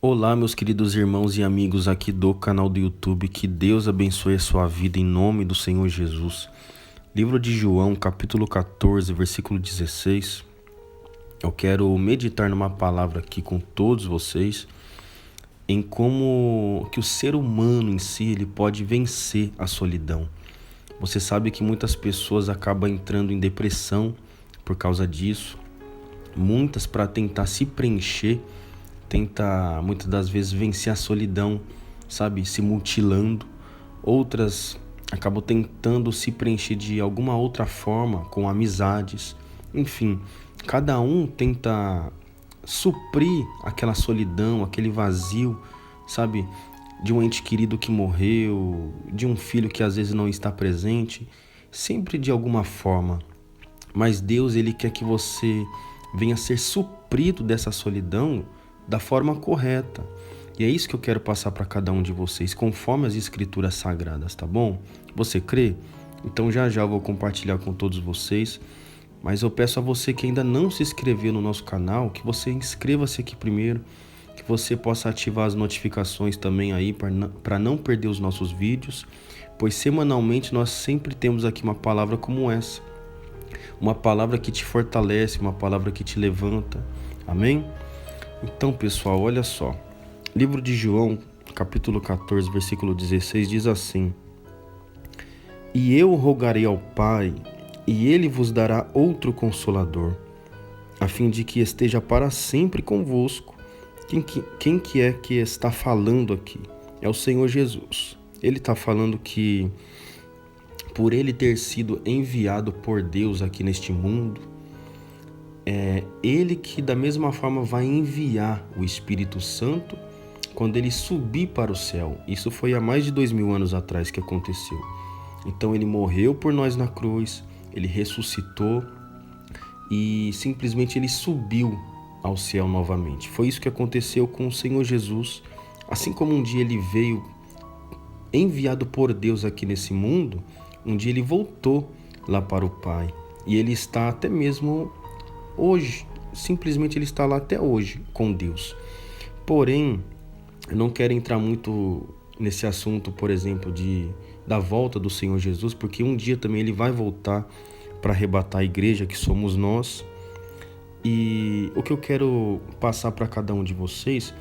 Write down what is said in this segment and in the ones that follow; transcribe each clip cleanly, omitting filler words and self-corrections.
Olá, meus queridos irmãos e amigos aqui do canal do YouTube, que Deus abençoe a sua vida em nome do Senhor Jesus. Livro de João, capítulo 14, versículo 16. Eu quero meditar numa palavra aqui com todos vocês, em como que o ser humano em si ele pode vencer a solidão. Você sabe que muitas pessoas acabam entrando em depressão por causa disso, muitas para tentar se preencher, tenta muitas das vezes vencer a solidão, sabe, se mutilando. Outras acabam tentando se preencher de alguma outra forma, com amizades. Enfim, cada um tenta suprir aquela solidão, aquele vazio, sabe, de um ente querido que morreu, de um filho que às vezes não está presente, sempre de alguma forma. Mas Deus, ele quer que você venha ser suprido dessa solidão da forma correta. E é isso que eu quero passar para cada um de vocês, conforme as escrituras sagradas, tá bom? Você crê? Então já eu vou compartilhar com todos vocês. Mas eu peço a você que ainda não se inscreveu no nosso canal, que você inscreva-se aqui primeiro, que você possa ativar as notificações também aí para não perder os nossos vídeos, pois semanalmente nós sempre temos aqui uma palavra como essa. Uma palavra que te fortalece, uma palavra que te levanta. Amém? Então, pessoal, olha só. Livro de João, capítulo 14, versículo 16, diz assim: E eu rogarei ao Pai, e ele vos dará outro consolador, a fim de que esteja para sempre convosco. Quem que é que está falando aqui? É o Senhor Jesus. Ele está falando que por ele ter sido enviado por Deus aqui neste mundo, é ele que da mesma forma vai enviar o Espírito Santo quando ele subir para o céu. Isso foi há mais de 2000 anos atrás que aconteceu. Então ele morreu por nós na cruz, ele ressuscitou e simplesmente ele subiu ao céu novamente. Foi isso que aconteceu com o Senhor Jesus. Assim como um dia ele veio enviado por Deus aqui nesse mundo, um dia ele voltou lá para o Pai. E ele está até mesmo hoje, simplesmente ele está lá até hoje com Deus. Porém, eu não quero entrar muito nesse assunto, por exemplo, da volta do Senhor Jesus, porque um dia também ele vai voltar para arrebatar a igreja que somos nós. E o que eu quero passar para cada um de vocês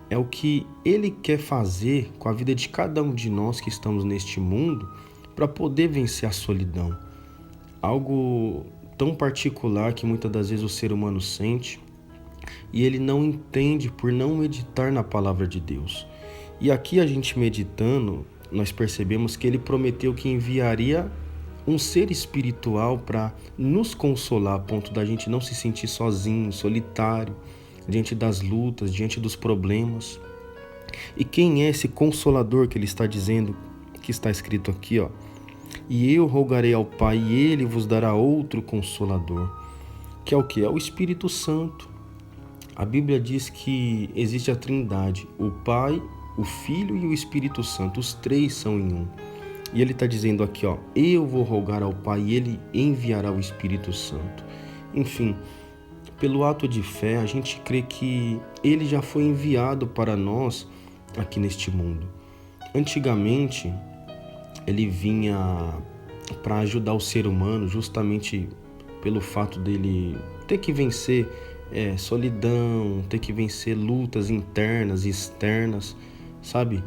é o que ele quer fazer com a vida de cada um de nós que estamos neste mundo para poder vencer a solidão. Algo tão particular que muitas das vezes o ser humano sente e ele não entende por não meditar na palavra de Deus. E aqui a gente meditando, nós percebemos que ele prometeu que enviaria um ser espiritual para nos consolar a ponto da gente não se sentir sozinho, solitário, diante das lutas, diante dos problemas. E quem é esse consolador que ele está dizendo, que está escrito aqui, ó? E eu rogarei ao Pai, e ele vos dará outro consolador, que é o que? É o Espírito Santo. A Bíblia diz que existe a Trindade, o Pai, o Filho e o Espírito Santo, os três são em um. E ele está dizendo aqui, ó, eu vou rogar ao Pai e ele enviará o Espírito Santo. Enfim, pelo ato de fé, a gente crê que ele já foi enviado para nós aqui neste mundo. Antigamente, ele vinha para ajudar o ser humano justamente pelo fato dele ter que vencer solidão, ter que vencer lutas internas e externas, sabe?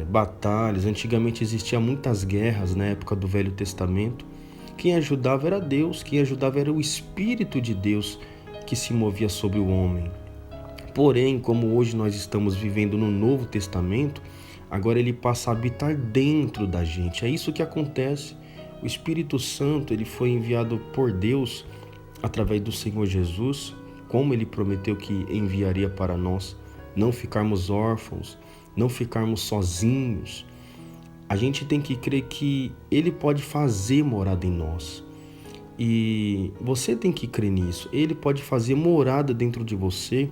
Batalhas. Antigamente existiam muitas guerras na época do Velho Testamento. Quem ajudava era Deus, quem ajudava era o Espírito de Deus que se movia sobre o homem. Porém, como hoje nós estamos vivendo no Novo Testamento, agora ele passa a habitar dentro da gente. É isso que acontece. O Espírito Santo, ele foi enviado por Deus através do Senhor Jesus, como ele prometeu que enviaria para nós, não ficarmos órfãos, não ficarmos sozinhos. A gente tem que crer que ele pode fazer morada em nós. E você tem que crer nisso. Ele pode fazer morada dentro de você,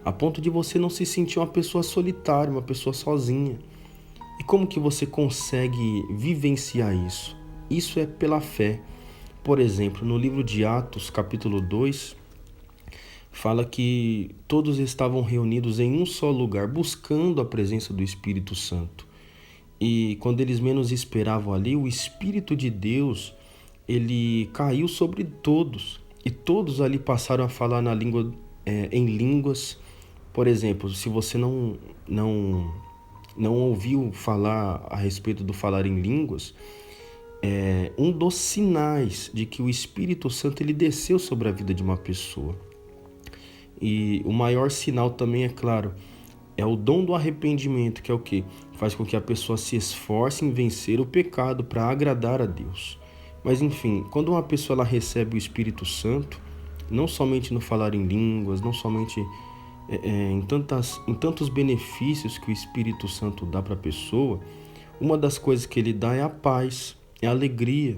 a ponto de você não se sentir uma pessoa solitária, uma pessoa sozinha. E como que você consegue vivenciar isso? Isso é pela fé. Por exemplo, no livro de Atos, capítulo 2, fala que todos estavam reunidos em um só lugar, buscando a presença do Espírito Santo. E quando eles menos esperavam ali, o Espírito de Deus, ele caiu sobre todos. E todos ali passaram a falar na língua, em línguas. Por exemplo, se você não ouviu falar a respeito do falar em línguas, um dos sinais de que o Espírito Santo ele desceu sobre a vida de uma pessoa. E o maior sinal também, é claro, é o dom do arrependimento, que é o que faz com que a pessoa se esforce em vencer o pecado para agradar a Deus. Mas enfim, quando uma pessoa ela recebe o Espírito Santo, não somente no falar em línguas, não somente em tantos benefícios que o Espírito Santo dá para a pessoa, uma das coisas que ele dá é a paz, é a alegria,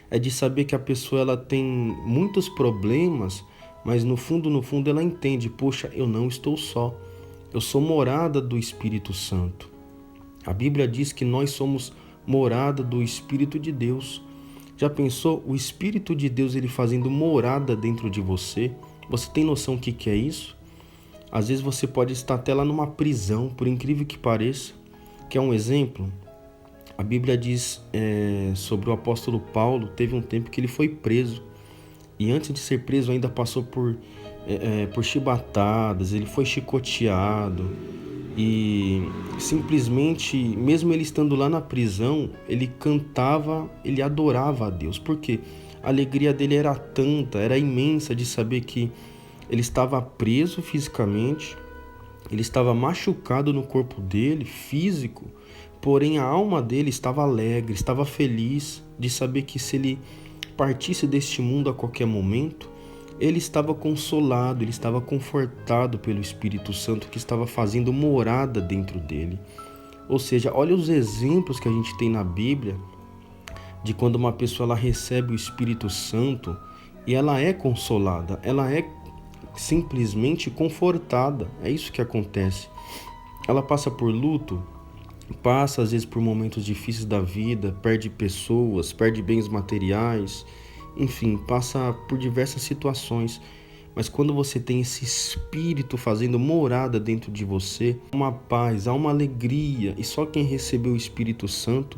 é de saber que a pessoa ela tem muitos problemas, mas no fundo ela entende, poxa, eu não estou só, eu sou morada do Espírito Santo. A Bíblia diz que nós somos morada do Espírito de Deus. Já pensou o Espírito de Deus ele fazendo morada dentro de você? Você tem noção do que é isso? Às vezes você pode estar até lá numa prisão, por incrível que pareça. Quer um exemplo? A Bíblia diz sobre o apóstolo Paulo, teve um tempo que ele foi preso. E antes de ser preso ainda passou por chibatadas, ele foi chicoteado. E simplesmente, mesmo ele estando lá na prisão, ele cantava, ele adorava a Deus. Por quê? A alegria dele era tanta, era imensa de saber que ele estava preso fisicamente, ele estava machucado no corpo dele, físico, porém a alma dele estava alegre, estava feliz de saber que se ele partisse deste mundo a qualquer momento, ele estava consolado, ele estava confortado pelo Espírito Santo que estava fazendo morada dentro dele. Ou seja, olha os exemplos que a gente tem na Bíblia de quando uma pessoa ela recebe o Espírito Santo e ela é consolada, ela é simplesmente confortada. É isso que acontece. Ela passa por luto, passa às vezes por momentos difíceis da vida, perde pessoas, perde bens materiais, enfim, passa por diversas situações. Mas quando você tem esse Espírito fazendo morada dentro de você, há uma paz, há uma alegria, e só quem recebeu o Espírito Santo,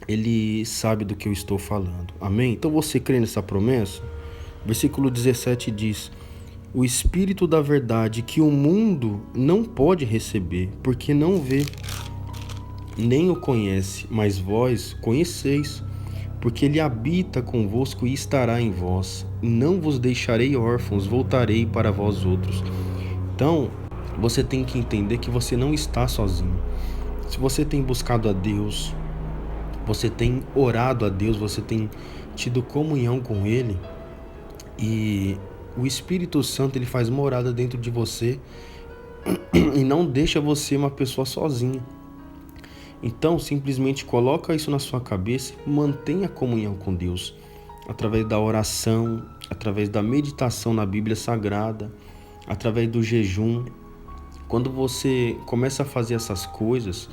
ele sabe do que eu estou falando. Amém? Então você crê nessa promessa? Versículo 17 diz: o Espírito da verdade que o mundo não pode receber, porque não vê, nem o conhece, mas vós conheceis, porque ele habita convosco e estará em vós. Não vos deixarei órfãos, voltarei para vós outros. Então, você tem que entender que você não está sozinho. Se você tem buscado a Deus, você tem orado a Deus, você tem tido comunhão com Ele, e o Espírito Santo ele faz morada dentro de você e não deixa você uma pessoa sozinha. Então, simplesmente coloca isso na sua cabeça e mantenha a comunhão com Deus através da oração, através da meditação na Bíblia Sagrada, através do jejum. Quando você começa a fazer essas coisas,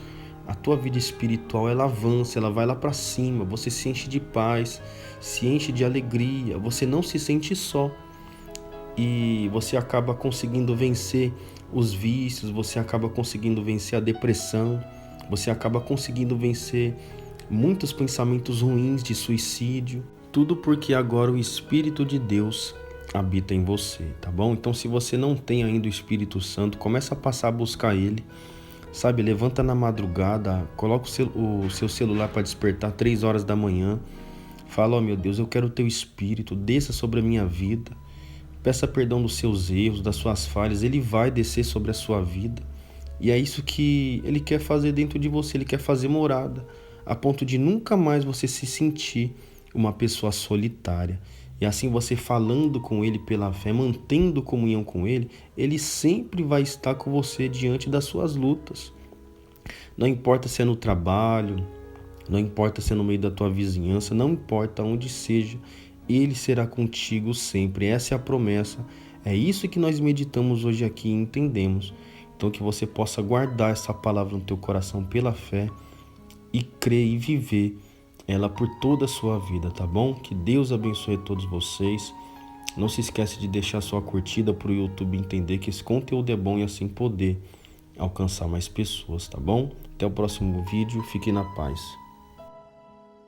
a tua vida espiritual ela avança, ela vai lá para cima, você se enche de paz, se enche de alegria, você não se sente só. E você acaba conseguindo vencer os vícios, você acaba conseguindo vencer a depressão, você acaba conseguindo vencer muitos pensamentos ruins de suicídio. Tudo porque agora o Espírito de Deus habita em você, tá bom? Então se você não tem ainda o Espírito Santo, começa a passar a buscar ele. Sabe, levanta na madrugada, coloca o seu celular para despertar 3 horas da manhã. Fala, ó meu Deus, eu quero o teu Espírito, desça sobre a minha vida. Peça perdão dos seus erros, das suas falhas, ele vai descer sobre a sua vida. E é isso que ele quer fazer dentro de você, ele quer fazer morada, a ponto de nunca mais você se sentir uma pessoa solitária. E assim você falando com ele pela fé, mantendo comunhão com ele, ele sempre vai estar com você diante das suas lutas. Não importa se é no trabalho, não importa se é no meio da tua vizinhança, não importa onde seja, ele será contigo sempre. Essa é a promessa. É isso que nós meditamos hoje aqui e entendemos. Então que você possa guardar essa palavra no teu coração pela fé e crer e viver ela por toda a sua vida, tá bom? Que Deus abençoe todos vocês. Não se esquece de deixar sua curtida para o YouTube entender que esse conteúdo é bom e assim poder alcançar mais pessoas, tá bom? Até o próximo vídeo, fique na paz.